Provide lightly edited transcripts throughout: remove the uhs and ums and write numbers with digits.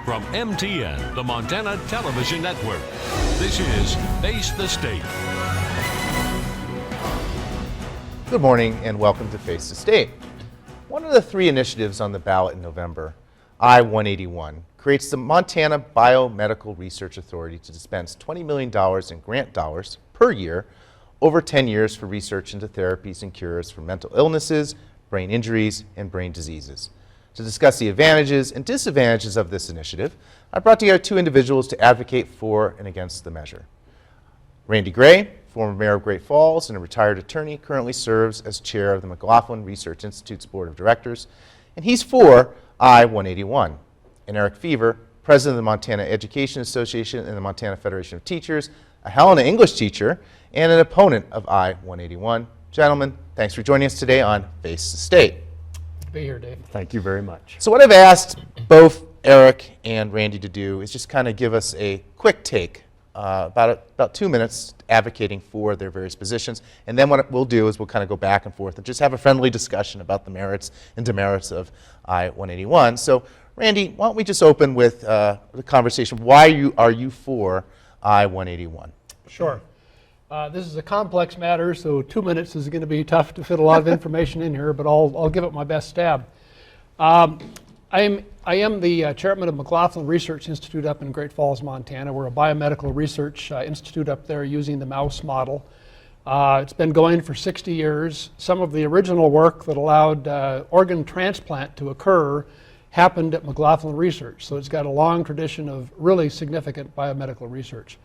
From MTN, the Montana Television Network, this is Face the State. Good morning and welcome to Face the State. One of the three initiatives on the ballot in November, I-181, creates the Montana Biomedical Research Authority to dispense $20 million in grant dollars per year over 10 years for research into therapies and cures for mental illnesses, brain injuries, and brain diseases. To discuss the advantages and disadvantages of this initiative, I brought together two individuals to advocate for and against the measure. Randy Gray, former mayor of Great Falls and a retired attorney, currently serves as chair of the McLaughlin Research Institute's board of directors, and he's for I-181. And Eric Feaver, president of the Montana Education Association and the Montana Federation of Teachers, a Helena English teacher, and an opponent of I-181. Gentlemen, thanks for joining us today on Face the State. Good to be here, Dave. Thank you very much. So what I've asked both Eric and Randy to do is just kind of give us a quick take, about 2 minutes advocating for their various positions, and then what we'll do is we'll kind of go back and forth and just have a friendly discussion about the merits and demerits of I-181. So Randy, why don't we just open with the conversation. Why are you for I-181? Sure. This is a complex matter, so 2 minutes is going to be tough to fit a lot of information in here, but I'll give it my best stab. I am the chairman of McLaughlin Research Institute up in Great Falls, Montana. We're a biomedical research institute up there using the mouse model. It's been going for 60 years. Some of the original work that allowed organ transplant to occur happened at McLaughlin Research, so it's got a long tradition of really significant biomedical research.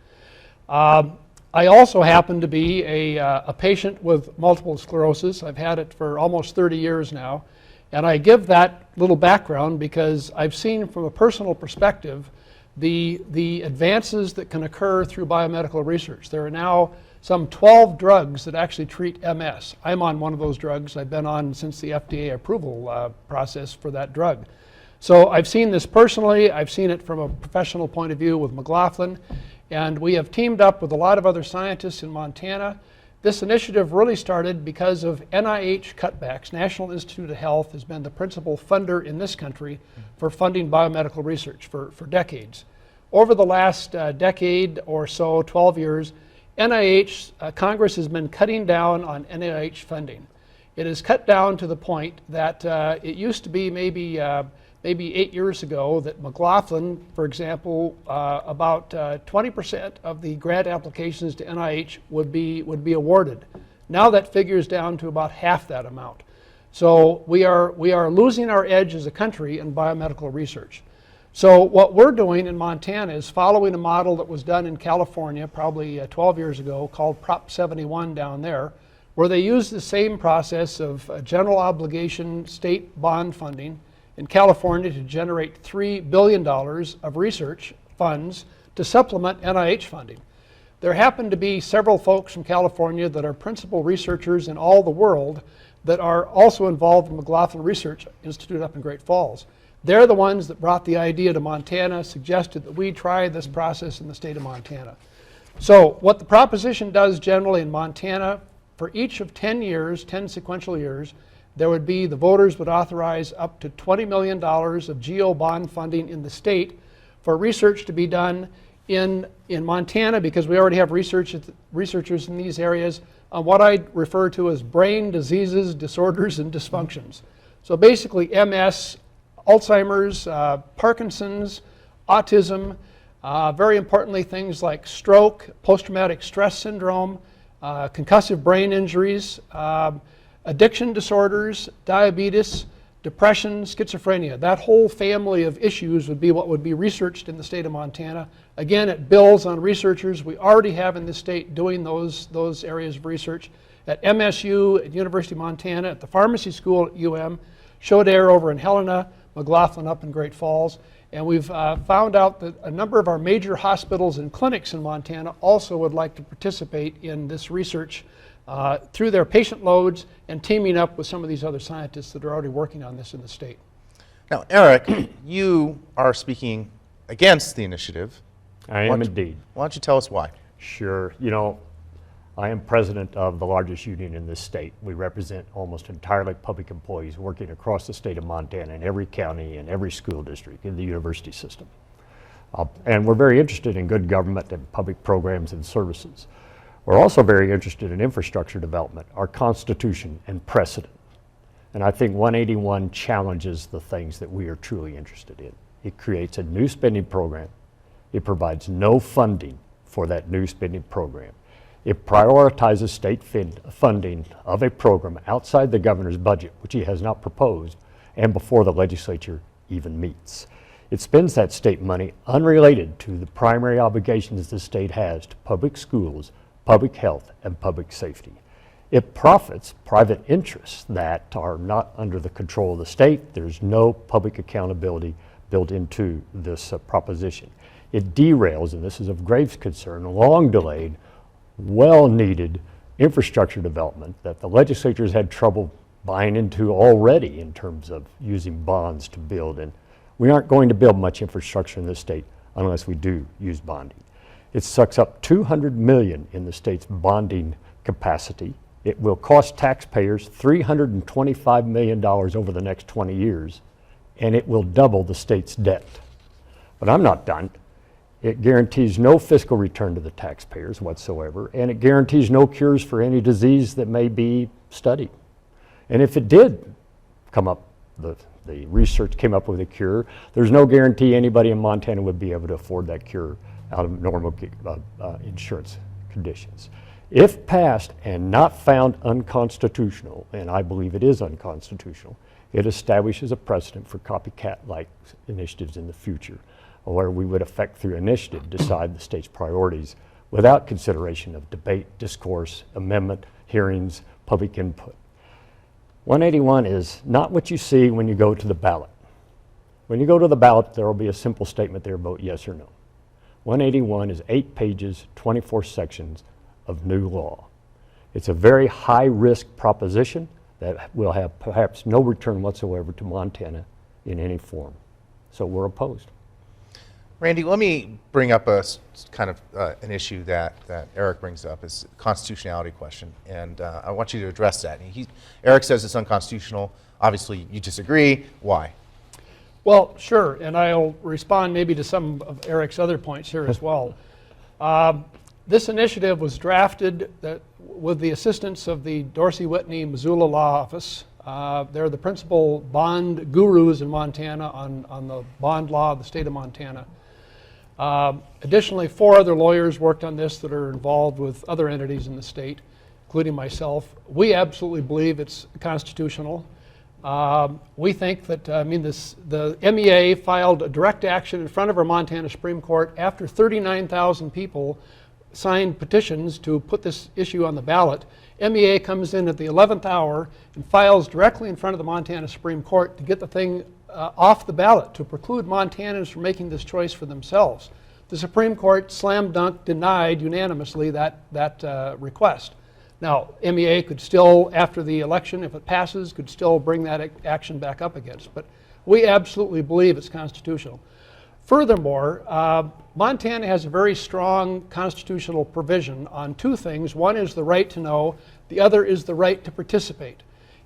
I also happen to be a patient with multiple sclerosis. I've had it for almost 30 years now. And I give that little background because I've seen from a personal perspective the advances that can occur through biomedical research. There are now some 12 drugs that actually treat MS. I'm on one of those drugs. I've been on since the FDA approval process for that drug. So I've seen this personally. I've seen it from a professional point of view with McLaughlin. And we have teamed up with a lot of other scientists in Montana. This initiative really started because of NIH cutbacks. National Institute of Health has been the principal funder in this country for funding biomedical research for decades. Over the last decade or so, 12 years, Congress has been cutting down on NIH funding. It is cut down to the point that it used to be maybe 8 years ago that McLaughlin, for example, about 20% of the grant applications to NIH would be awarded. Now that figure is down to about half that amount. So we are losing our edge as a country in biomedical research. So what we're doing in Montana is following a model that was done in California probably 12 years ago called Prop 71 down there, where they used the same process of general obligation state bond funding in California to generate $3 billion of research funds to supplement NIH funding. There happen to be several folks from California that are principal researchers in all the world that are also involved in McLaughlin Research Institute up in Great Falls. They're the ones that brought the idea to Montana, suggested that we try this process in the state of Montana. So what the proposition does generally in Montana, for each of 10 years, 10 sequential years, the voters would authorize up to $20 million of GO bond funding in the state for research to be done in Montana, because we already have researchers in these areas on what I refer to as brain diseases, disorders, and dysfunctions. So basically MS, Alzheimer's, Parkinson's, autism, very importantly things like stroke, post-traumatic stress syndrome, concussive brain injuries, addiction disorders, diabetes, depression, schizophrenia. That whole family of issues would be what would be researched in the state of Montana. Again, it builds on researchers we already have in the state doing those areas of research at MSU, at University of Montana, at the pharmacy school at UM, Shodair over in Helena, McLaughlin up in Great Falls. And we've found out that a number of our major hospitals and clinics in Montana also would like to participate in this research through their patient loads and teaming up with some of these other scientists that are already working on this in the state. Now, Eric, you are speaking against the initiative. I am indeed. Why don't you tell us why? Sure. You know, I am president of the largest union in this state. We represent almost entirely public employees working across the state of Montana in every county and every school district in the university system. And we're very interested in good government and public programs and services. We're also very interested in infrastructure development, our Constitution and precedent. And I think 181 challenges the things that we are truly interested in. It creates a new spending program. It provides no funding for that new spending program. It prioritizes state funding of a program outside the governor's budget, which he has not proposed, and before the legislature even meets. It spends that state money unrelated to the primary obligations the state has to public schools, public health, and public safety. It profits private interests that are not under the control of the state. There's no public accountability built into this proposition. It derails, and this is of grave concern, long delayed, well-needed infrastructure development that the legislatures had trouble buying into already in terms of using bonds to build. And we aren't going to build much infrastructure in this state unless we do use bonding. It sucks up $200 million in the state's bonding capacity. It will cost taxpayers $325 million over the next 20 years, and it will double the state's debt. But I'm not done. It guarantees no fiscal return to the taxpayers whatsoever, and it guarantees no cures for any disease that may be studied. And if it did come up, the research came up with a cure, there's no guarantee anybody in Montana would be able to afford that cure out of normal insurance conditions. If passed and not found unconstitutional, and I believe it is unconstitutional, it establishes a precedent for copycat-like initiatives in the future, where we would effect through initiative decide the state's priorities without consideration of debate, discourse, amendment, hearings, public input. 181 is not what you see when you go to the ballot. When you go to the ballot, there will be a simple statement there, vote yes or no. 181 is 8 pages, 24 sections of new law. It's a very high-risk proposition that will have perhaps no return whatsoever to Montana in any form. So we're opposed. Randy, let me bring up a kind of an issue that Eric brings up, is the constitutionality question, and I want you to address that. Eric says it's unconstitutional. Obviously, you disagree. Why? Well, sure, and I'll respond maybe to some of Eric's other points here as well. This initiative was drafted with the assistance of the Dorsey Whitney Missoula Law Office. They're the principal bond gurus in Montana on the bond law of the state of Montana. Additionally, 4 other lawyers worked on this that are involved with other entities in the state, including myself. We absolutely believe it's constitutional. We think that, the MEA filed a direct action in front of our Montana Supreme Court after 39,000 people signed petitions to put this issue on the ballot. MEA comes in at the 11th hour and files directly in front of the Montana Supreme Court to get the thing off the ballot, to preclude Montanans from making this choice for themselves. The Supreme Court slam dunk denied unanimously that request. Now, MEA could still, after the election, if it passes, could still bring that action back up against, but we absolutely believe it's constitutional. Furthermore, Montana has a very strong constitutional provision on 2 things. One is the right to know, the other is the right to participate.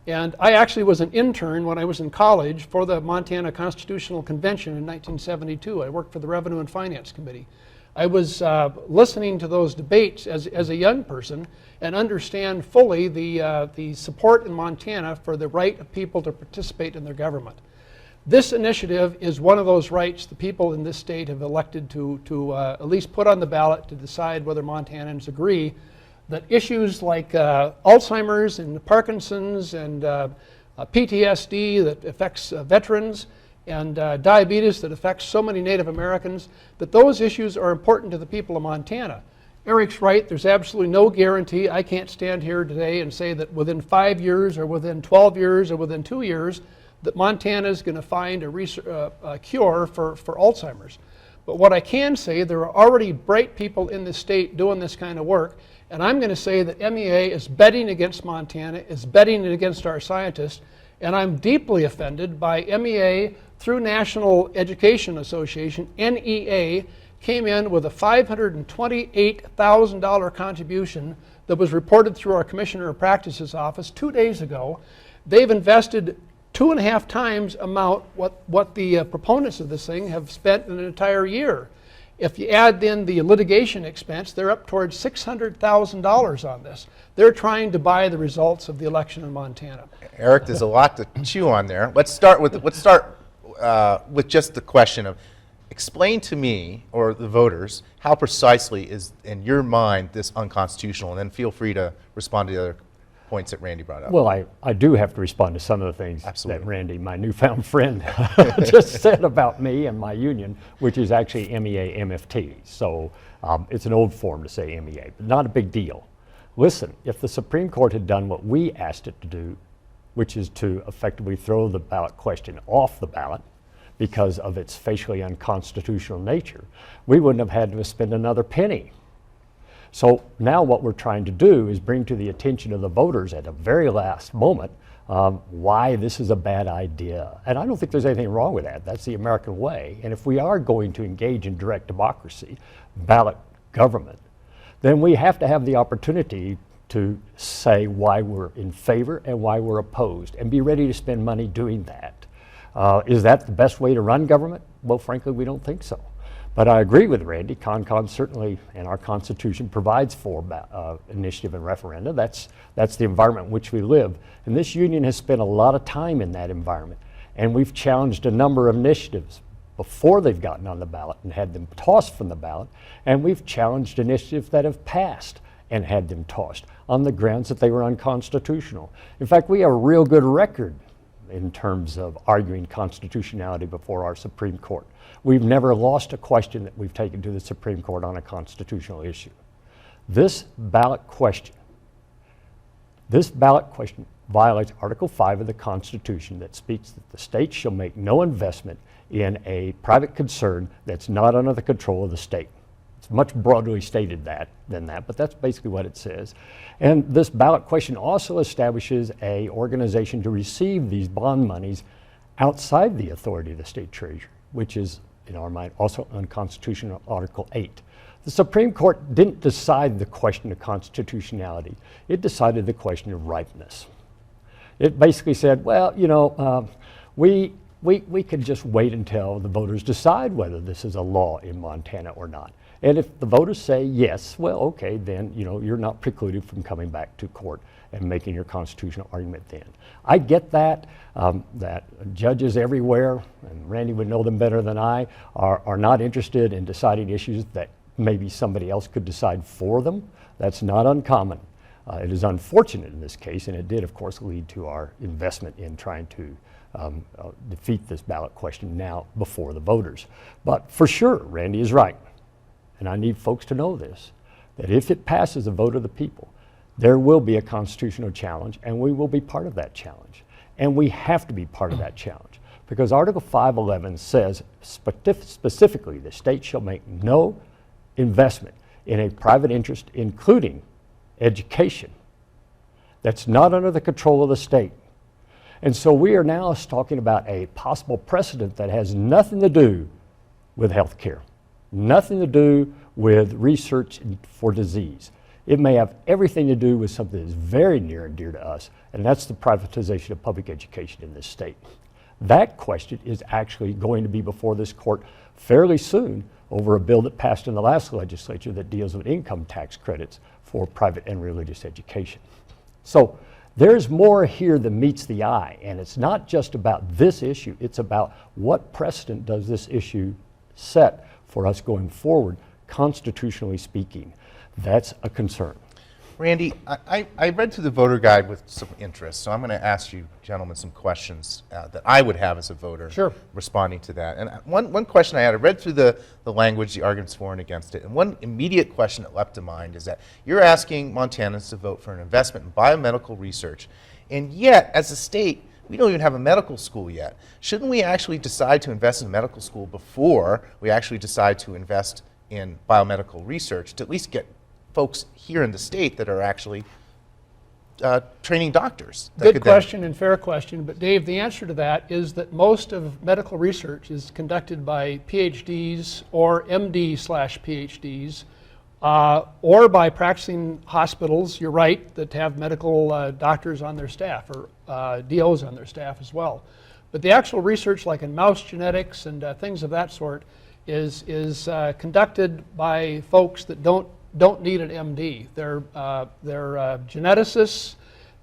And I actually was an intern when I was in college for the Montana Constitutional Convention in 1972. I worked for the Revenue and Finance Committee. I was listening to those debates as a young person and understand fully the support in Montana for the right of people to participate in their government. This initiative is one of those rights the people in this state have elected to at least put on the ballot to decide whether Montanans agree that issues like Alzheimer's and Parkinson's and PTSD that affects veterans and diabetes that affects so many Native Americans, that those issues are important to the people of Montana. Eric's right, there's absolutely no guarantee. I can't stand here today and say that within 5 years or within 12 years or within 2 years that Montana is going to find a cure for Alzheimer's. But what I can say, there are already bright people in this state doing this kind of work, and I'm going to say that MEA is betting against Montana, is betting against our scientists, and I'm deeply offended by MEA through National Education Association, NEA, came in with a $528,000 contribution that was reported through our Commissioner of Practice's office 2 days ago. They've invested 2.5 times amount what the proponents of this thing have spent in an entire year. If you add in the litigation expense, they're up towards $600,000 on this. They're trying to buy the results of the election in Montana. Eric, there's a lot to chew on there. Let's start with just the question of, explain to me, or the voters, how precisely is, in your mind, this unconstitutional, and then feel free to respond to the other points that Randy brought up. Well, I do have to respond to some of the things Absolutely. that Randy, my newfound friend, just said about me and my union, which is actually MEA MFT. So it's an old form to say MEA, but not a big deal. Listen, if the Supreme Court had done what we asked it to do, which is to effectively throw the ballot question off the ballot because of its facially unconstitutional nature, we wouldn't have had to spend another penny. So now what we're trying to do is bring to the attention of the voters at the very last moment why this is a bad idea. And I don't think there's anything wrong with that. That's the American way. And if we are going to engage in direct democracy, ballot government, then we have to have the opportunity to say why we're in favor and why we're opposed, and be ready to spend money doing that. Is that the best way to run government? Well, frankly, we don't think so. But I agree with Randy. CONCON certainly, and our Constitution provides for initiative and referenda. That's the environment in which we live. And this union has spent a lot of time in that environment. And we've challenged a number of initiatives before they've gotten on the ballot and had them tossed from the ballot. And we've challenged initiatives that have passed and had them tossed on the grounds that they were unconstitutional. In fact, we have a real good record in terms of arguing constitutionality before our Supreme Court. We've never lost a question that we've taken to the Supreme Court on a constitutional issue. This ballot question violates Article 5 of the Constitution that speaks that the state shall make no investment in a private concern that's not under the control of the state. It's much broadly stated than that, but that's basically what it says. And this ballot question also establishes an organization to receive these bond monies outside the authority of the state treasury, which is, in our mind, also unconstitutional, Article 8. The Supreme Court didn't decide the question of constitutionality. It decided the question of ripeness. It basically said, well, we could just wait until the voters decide whether this is a law in Montana or not. And if the voters say yes, well, okay, then you're not precluded from coming back to court and making your constitutional argument then. I get that judges everywhere, and Randy would know them better than I, are not interested in deciding issues that maybe somebody else could decide for them. That's not uncommon. It is unfortunate in this case, and it did, of course, lead to our investment in trying to defeat this ballot question now before the voters. But for sure, Randy is right, and I need folks to know this, that if it passes a vote of the people, there will be a constitutional challenge, and we will be part of that challenge. And we have to be part of that challenge, because Article 511 says specifically the state shall make no investment in a private interest, including education, that's not under the control of the state. And so we are now talking about a possible precedent that has nothing to do with health care, nothing to do with research for disease. It may have everything to do with something that's very near and dear to us, and that's the privatization of public education in this state. That question is actually going to be before this court fairly soon over a bill that passed in the last legislature that deals with income tax credits for private and religious education. So there's more here than meets the eye, and it's not just about this issue, it's about what precedent does this issue set for us going forward, constitutionally speaking. That's a concern. Randy, I read through the voter guide with some interest, so I'm going to ask you gentlemen some questions that I would have as a voter. Sure. Responding to that. And one question I read through the language, the arguments for and against it, and one immediate question that leapt to mind is that you're asking Montanans to vote for an investment in biomedical research, and yet, as a state, we don't even have a medical school yet. Shouldn't we actually decide to invest in medical school before we actually decide to invest in biomedical research to at least get folks here in the state that are actually training doctors? Good question and fair question, but Dave, the answer to that is that most of medical research is conducted by PhDs or MD/PhDs or by practicing hospitals, you're right, that have medical doctors on their staff or DOs on their staff as well. But the actual research, like in mouse genetics and things of that sort, is conducted by folks that don't need an MD. They're geneticists,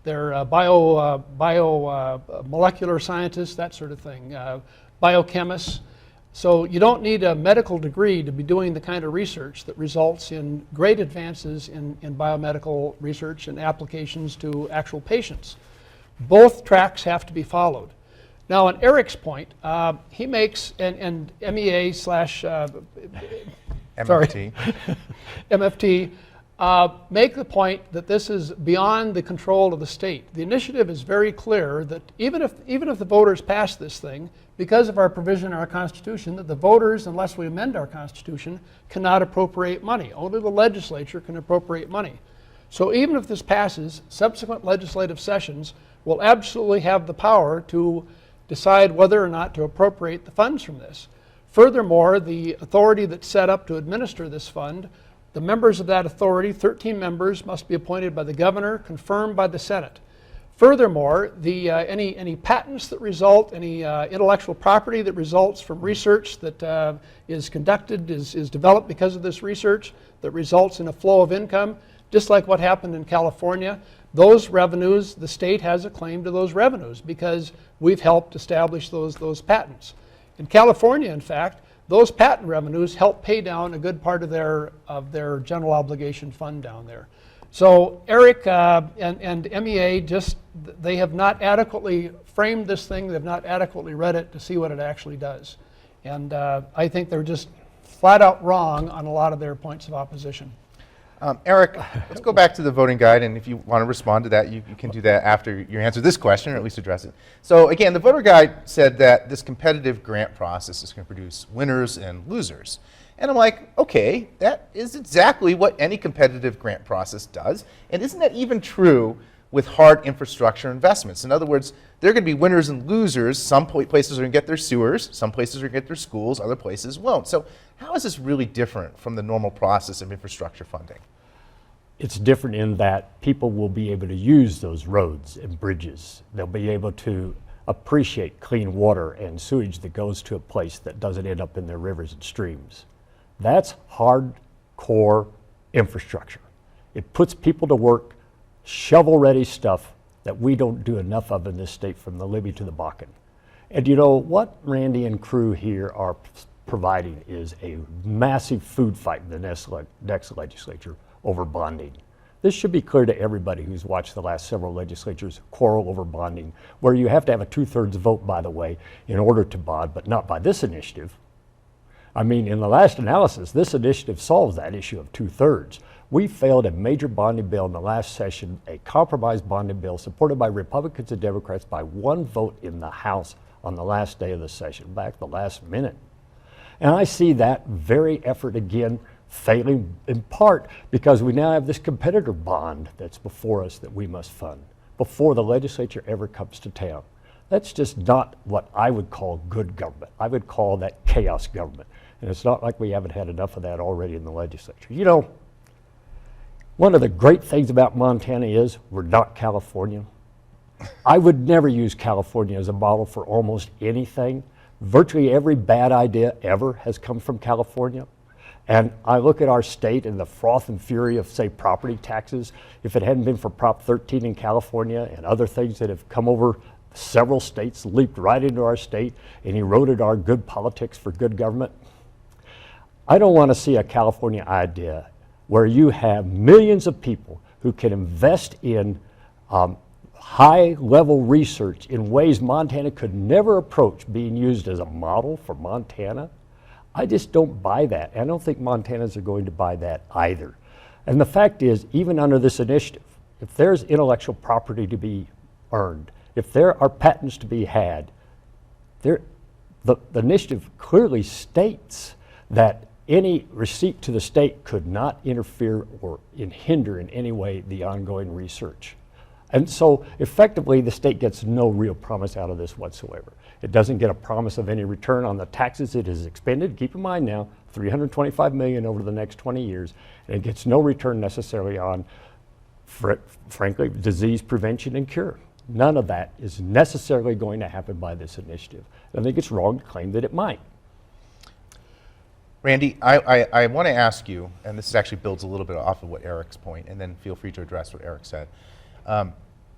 they're biomolecular scientists, that sort of thing, biochemists. So you don't need a medical degree to be doing the kind of research that results in great advances in biomedical research and applications to actual patients. Both tracks have to be followed. Now, on Eric's point, he makes, and MEA slash MFT. MFT, make the point that this is beyond the control of the state. The initiative is very clear that even if the voters pass this thing, because of our provision in our Constitution, that the voters, unless we amend our Constitution, cannot appropriate money. Only the legislature can appropriate money. So even if this passes, subsequent legislative sessions will absolutely have the power to decide whether or not to appropriate the funds from this. Furthermore, the authority that's set up to administer this fund, the members of that authority, 13 members, must be appointed by the governor, confirmed by the Senate. Furthermore, any patents that result, any intellectual property that results from research that is conducted, is developed because of this research, that results in a flow of income, just like what happened in California, those revenues, the state has a claim to those revenues because we've helped establish those patents. In California, in fact, those patent revenues help pay down a good part of their general obligation fund down there. So Eric and MEA they have not adequately framed this thing, they've not adequately read it to see what it actually does. And I think they're just flat out wrong on a lot of their points of opposition. Eric, let's go back to the voting guide, and if you want to respond to that, you can do that after you answer this question, or at least address it. So again, the voter guide said that this competitive grant process is going to produce winners and losers. And I'm like, okay, that is exactly what any competitive grant process does. And isn't that even true with hard infrastructure investments? In other words, there are going to be winners and losers. Some places are going to get their sewers, some places are going to get their schools, other places won't. So how is this really different from the normal process of infrastructure funding? It's different in that people will be able to use those roads and bridges. They'll be able to appreciate clean water and sewage that goes to a place that doesn't end up in their rivers and streams. That's hardcore infrastructure. It puts people to work, shovel-ready stuff that we don't do enough of in this state, from the Libby to the Bakken. And you know, what Randy and crew here are providing is a massive food fight in the next legislature over bonding. This should be clear to everybody who's watched the last several legislatures quarrel over bonding, where you have to have a 2/3 vote, by the way, in order to bond, but not by this initiative. I mean, in the last analysis, this initiative solves that issue of 2/3. We failed a major bonding bill in the last session, a compromise bonding bill supported by Republicans and Democrats by one vote in the House on the last day of the session, back the last minute. And I see that very effort again failing, in part because we now have this competitor bond that's before us that we must fund before the legislature ever comes to town. That's just not what I would call good government. I would call that chaos government. And it's not like we haven't had enough of that already in the legislature. You know, one of the great things about Montana is we're not California. I would never use California as a model for almost anything. Virtually every bad idea ever has come from California. And I look at our state and the froth and fury of, say, property taxes. If it hadn't been for Prop 13 in California and other things that have come over several states, leaped right into our state and eroded our good politics for good government, I don't want to see a California idea where you have millions of people who can invest in high-level research in ways Montana could never approach being used as a model for Montana. I just don't buy that. I don't think Montanans are going to buy that either. And the fact is, even under this initiative, if there's intellectual property to be earned, if there are patents to be had, the initiative clearly states that any receipt to the state could not interfere or hinder in any way the ongoing research. And so effectively the state gets no real promise out of this whatsoever. It doesn't get a promise of any return on the taxes it has expended. Keep in mind now, $325 million over the next 20 years, and it gets no return necessarily on, frankly, disease prevention and cure. None of that is necessarily going to happen by this initiative. I think it's wrong to claim that it might. Randy, I want to ask you, and this actually builds a little bit off of what Eric's point, and then feel free to address what Eric said.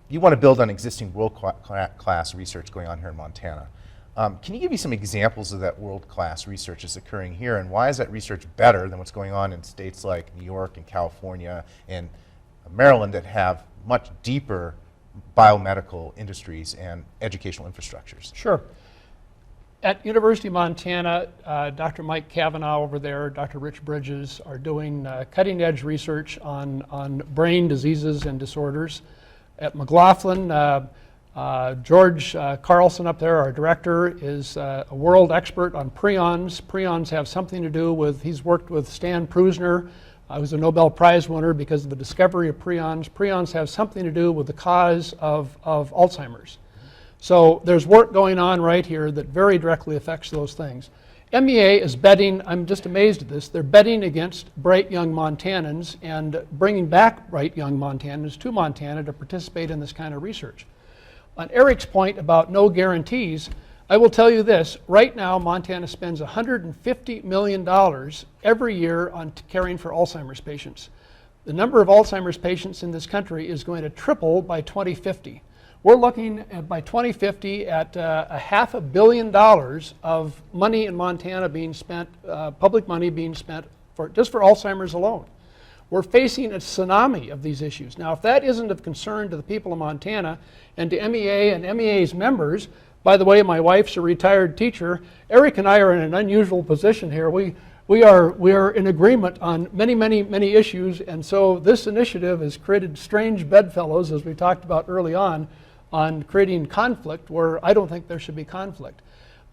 You want to build on existing world-class research going on here in Montana. Can you give me some examples of that world-class research that's occurring here, and why is that research better than what's going on in states like New York and California and Maryland that have much deeper biomedical industries and educational infrastructures? Sure. At University of Montana, Dr. Mike Cavanaugh over there, Dr. Rich Bridges are doing cutting-edge research on brain diseases and disorders. At McLaughlin, George Carlson up there, our director, is a world expert on prions. Prions have something to do with, he's worked with Stan Prusner, who's a Nobel Prize winner because of the discovery of prions. Prions have something to do with the cause of Alzheimer's. So there's work going on right here that very directly affects those things. MEA is betting, I'm just amazed at this, they're betting against bright young Montanans and bringing back bright young Montanans to Montana to participate in this kind of research. On Eric's point about no guarantees, I will tell you this, right now Montana spends $150 million every year on caring for Alzheimer's patients. The number of Alzheimer's patients in this country is going to triple by 2050. We're looking at, by 2050 at $500 million of money in Montana being spent, public money being spent just for Alzheimer's alone. We're facing a tsunami of these issues. Now, if that isn't of concern to the people of Montana and to MEA and MEA's members, by the way, my wife's a retired teacher. Eric and I are in an unusual position here. We are in agreement on many issues, and so this initiative has created strange bedfellows, as we talked about early on creating conflict where I don't think there should be conflict.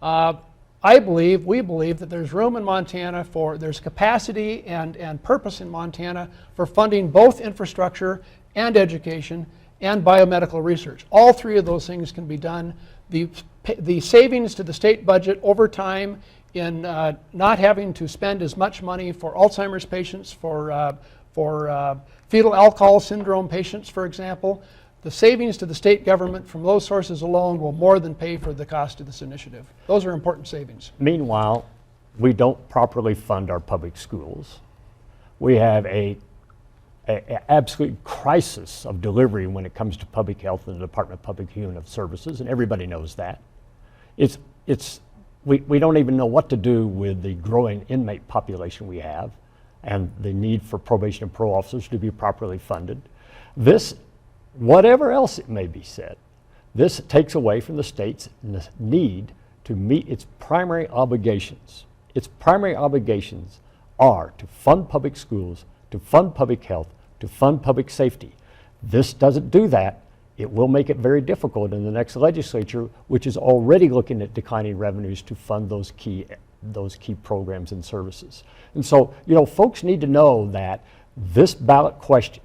We believe that there's room in Montana there's capacity and purpose in Montana for funding both infrastructure and education and biomedical research. All three of those things can be done. The savings to the state budget over time in not having to spend as much money for Alzheimer's patients, for fetal alcohol syndrome patients, for example, the savings to the state government from those sources alone will more than pay for the cost of this initiative. Those are important savings. Meanwhile, we don't properly fund our public schools. We have a absolute crisis of delivery when it comes to public health in the Department of Public and Human Services, and everybody knows that. We don't even know what to do with the growing inmate population we have and the need for probation and parole officers to be properly funded. This, whatever else it may be said, this takes away from the state's need to meet its primary obligations. Its primary obligations are to fund public schools, to fund public health, to fund public safety. This doesn't do that. It will make it very difficult in the next legislature, which is already looking at declining revenues to fund those key programs and services. And so, folks need to know that this ballot question,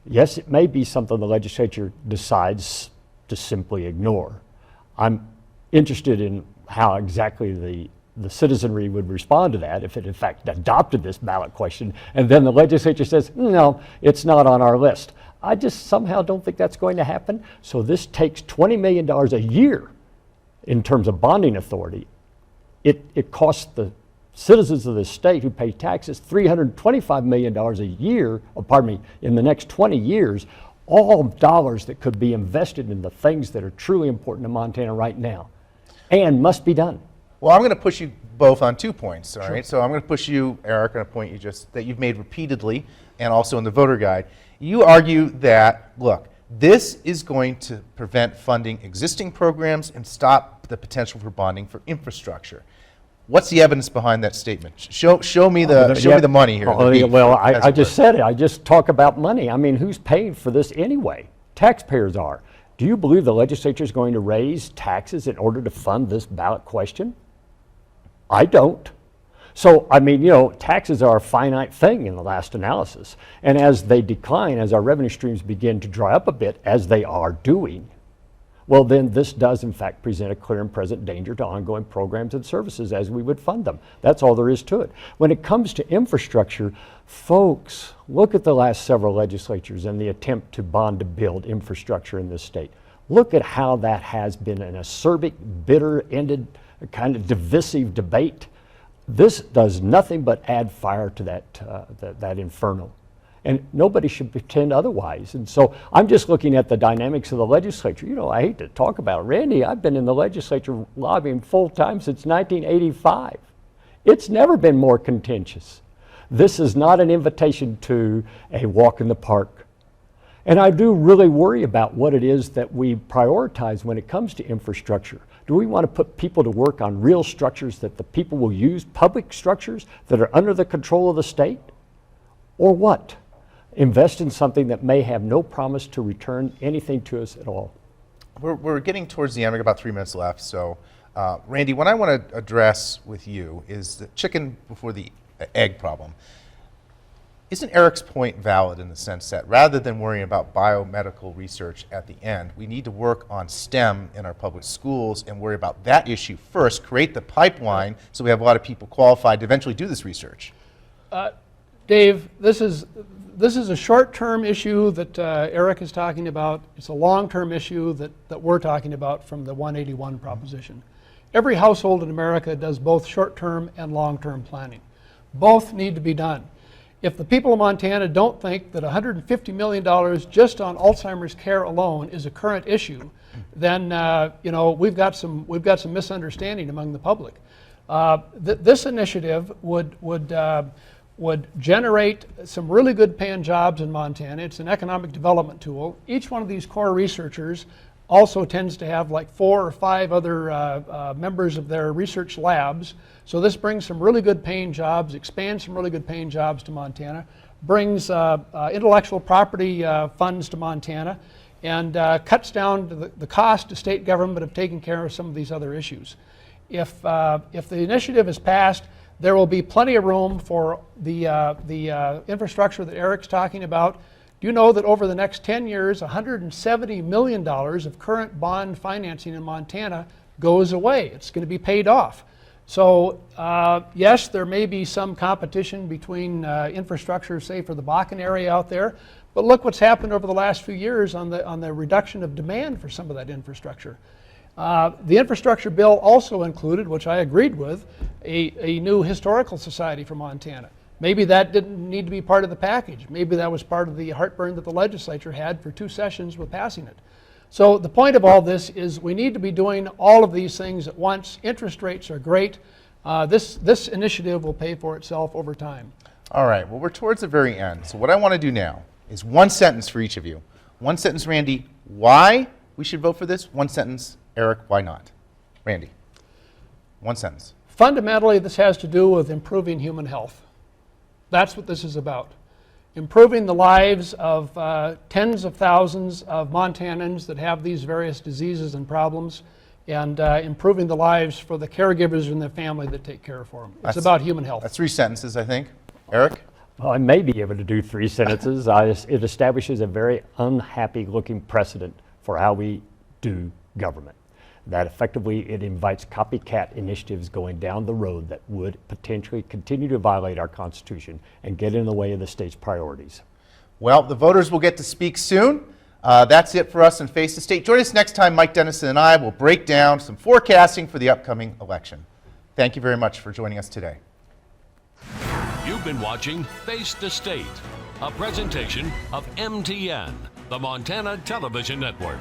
yes, it may be something the legislature decides to simply ignore. I'm interested in how exactly the citizenry would respond to that if it in fact adopted this ballot question and then the legislature says, no, it's not on our list. I just somehow don't think that's going to happen. So this takes $20 million a year in terms of bonding authority. It costs the citizens of this state who pay taxes $325 million a year, in the next 20 years, all dollars that could be invested in the things that are truly important to Montana right now and must be done. Well, I'm going to push you both on 2 points, all right? So I'm going to push you, Eric, on a point that you've made repeatedly and also in the voter guide. You argue that, look, this is going to prevent funding existing programs and stop the potential for bonding for infrastructure. What's the evidence behind that statement? Show me the money here. Well, I just said it. I just talk about money. I mean, who's paying for this anyway? Taxpayers are. Do you believe the legislature is going to raise taxes in order to fund this ballot question? I don't. So, taxes are a finite thing in the last analysis. And as they decline, as our revenue streams begin to dry up a bit, as they are doing, well, then this does in fact present a clear and present danger to ongoing programs and services as we would fund them. That's all there is to it. When it comes to infrastructure, folks, look at the last several legislatures and the attempt to bond to build infrastructure in this state. Look at how that has been an acerbic, bitter-ended, kind of divisive debate. This does nothing but add fire to that inferno. And nobody should pretend otherwise. And so I'm just looking at the dynamics of the legislature. You know, I hate to talk about it. Randy, I've been in the legislature lobbying full-time since 1985. It's never been more contentious. This is not an invitation to a walk in the park. And I do really worry about what it is that we prioritize when it comes to infrastructure. Do we want to put people to work on real structures that the people will use, public structures that are under the control of the state? Or what? Invest in something that may have no promise to return anything to us at all. We're getting towards the end. We've got about 3 minutes left. So, Randy, what I want to address with you is the chicken before the egg problem. Isn't Eric's point valid in the sense that rather than worrying about biomedical research at the end, we need to work on STEM in our public schools and worry about that issue first, create the pipeline so we have a lot of people qualified to eventually do this research? Dave, this is a short-term issue that Eric is talking about. It's a long-term issue that we're talking about from the 181 proposition. Every household in America does both short-term and long-term planning. Both need to be done. If the people of Montana don't think that $150 million just on Alzheimer's care alone is a current issue, then you know, we've got some misunderstanding among the public. This initiative would generate some really good paying jobs in Montana. It's an economic development tool. Each one of these core researchers also tends to have like 4 or 5 other members of their research labs. So this brings some really good paying jobs, expands some really good paying jobs to Montana, brings intellectual property funds to Montana, and cuts down the cost to state government of taking care of some of these other issues. If the initiative is passed, there will be plenty of room for the infrastructure that Eric's talking about. Do you know that over the next 10 years, $170 million of current bond financing in Montana goes away? It's going to be paid off. So yes, there may be some competition between infrastructure, say for the Bakken area out there, but look what's happened over the last few years on the reduction of demand for some of that infrastructure. The infrastructure bill also included, which I agreed with, a new historical society for Montana. Maybe that didn't need to be part of the package. Maybe that was part of the heartburn that the legislature had for 2 sessions with passing it. So the point of all this is we need to be doing all of these things at once. Interest rates are great. This initiative will pay for itself over time. All right, well, we're towards the very end. So what I want to do now is 1 sentence for each of you. 1 sentence, Randy, why we should vote for this. 1 sentence, Eric, why not? Randy, 1 sentence. Fundamentally, this has to do with improving human health. That's what this is about. Improving the lives of tens of thousands of Montanans that have these various diseases and problems, and improving the lives for the caregivers and their family that take care for them. It's about human health. That's 3 sentences, I think. Eric? Well, I may be able to do 3 sentences. It establishes a very unhappy looking precedent for how we do government. That effectively it invites copycat initiatives going down the road that would potentially continue to violate our Constitution and get in the way of the state's priorities. Well, the voters will get to speak soon. That's it for us in Face the State. Join us next time. Mike Dennison and I will break down some forecasting for the upcoming election. Thank you very much for joining us today. You've been watching Face the State, a presentation of MTN, the Montana Television Network.